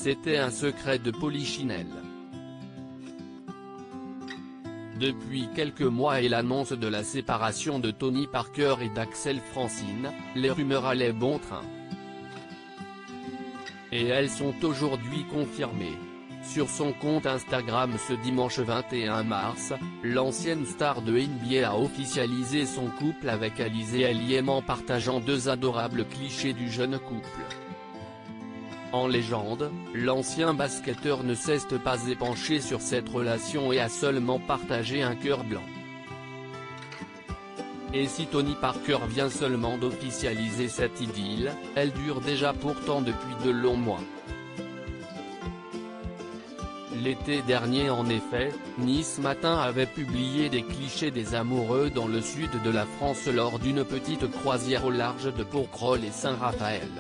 c'était un secret de polichinelle. Depuis quelques mois et l'annonce de la séparation de Tony Parker et d'Axel Francine, les rumeurs allaient bon train. Et elles sont aujourd'hui confirmées. Sur son compte Instagram ce dimanche 21 mars, l'ancienne star de NBA a officialisé son couple avec Alizé Eliem en partageant deux adorables clichés du jeune couple. En légende, l'ancien basketteur ne s'est pas épanché sur cette relation et a seulement partagé un cœur blanc. Et si Tony Parker vient seulement d'officialiser cette idylle, elle dure déjà pourtant depuis de longs mois. L'été dernier en effet, Nice Matin avait publié des clichés des amoureux dans le sud de la France lors d'une petite croisière au large de Pourquerolles et Saint-Raphaël.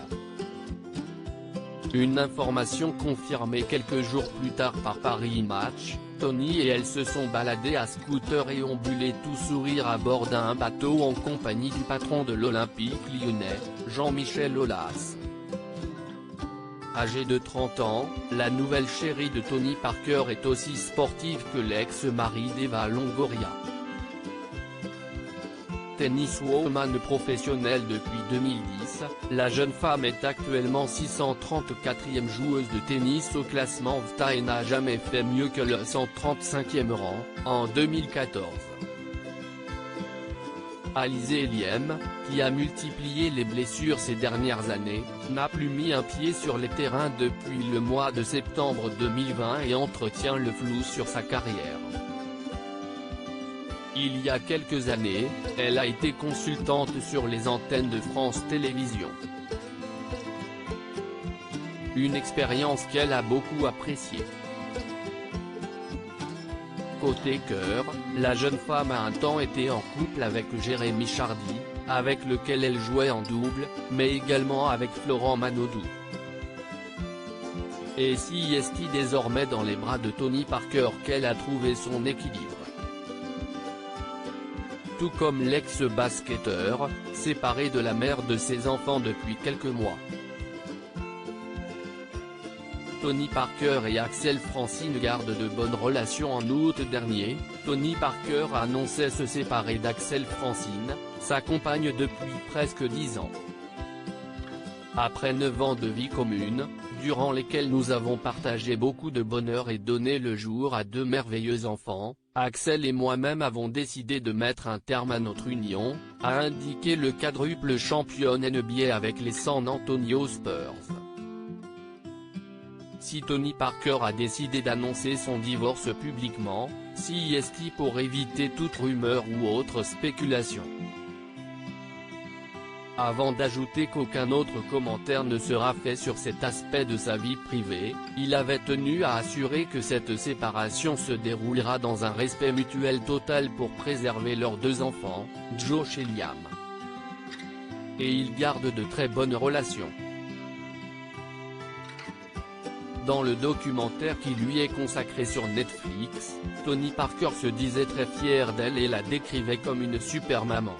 Une information confirmée quelques jours plus tard par Paris Match, Tony et elle se sont baladés à scooter et ondulés tout sourire à bord d'un bateau en compagnie du patron de l'Olympique lyonnais, Jean-Michel Aulas. Âgée de 30 ans, la nouvelle chérie de Tony Parker est aussi sportive que l'ex-mari d'Eva Longoria. Tenniswoman professionnelle depuis 2010, la jeune femme est actuellement 634e joueuse de tennis au classement VTA et n'a jamais fait mieux que le 135e rang, en 2014. Alizé Eliem, qui a multiplié les blessures ces dernières années, n'a plus mis un pied sur les terrains depuis le mois de septembre 2020 et entretient le flou sur sa carrière. Il y a quelques années, elle a été consultante sur les antennes de France Télévisions. Une expérience qu'elle a beaucoup appréciée. Côté cœur, la jeune femme a un temps été en couple avec Jérémy Chardy, avec lequel elle jouait en double, mais également avec Florent Manodou. Et si est désormais dans les bras de Tony Parker qu'elle a trouvé son équilibre. Tout comme l'ex-basketteur, séparé de la mère de ses enfants depuis quelques mois. Tony Parker et Axel Francine gardent de bonnes relations. En août dernier, Tony Parker annonçait se séparer d'Axel Francine, sa compagne depuis presque 10 ans. Après 9 ans de vie commune, durant lesquels nous avons partagé beaucoup de bonheur et donné le jour à deux merveilleux enfants, Axel et moi-même avons décidé de mettre un terme à notre union, a indiqué le quadruple champion NBA avec les San Antonio Spurs. Si Tony Parker a décidé d'annoncer son divorce publiquement, c'est pour éviter toute rumeur ou autre spéculation. Avant d'ajouter qu'aucun autre commentaire ne sera fait sur cet aspect de sa vie privée, il avait tenu à assurer que cette séparation se déroulera dans un respect mutuel total pour préserver leurs deux enfants, Josh et Liam. Et ils gardent de très bonnes relations. Dans le documentaire qui lui est consacré sur Netflix, Tony Parker se disait très fier d'elle et la décrivait comme une super maman.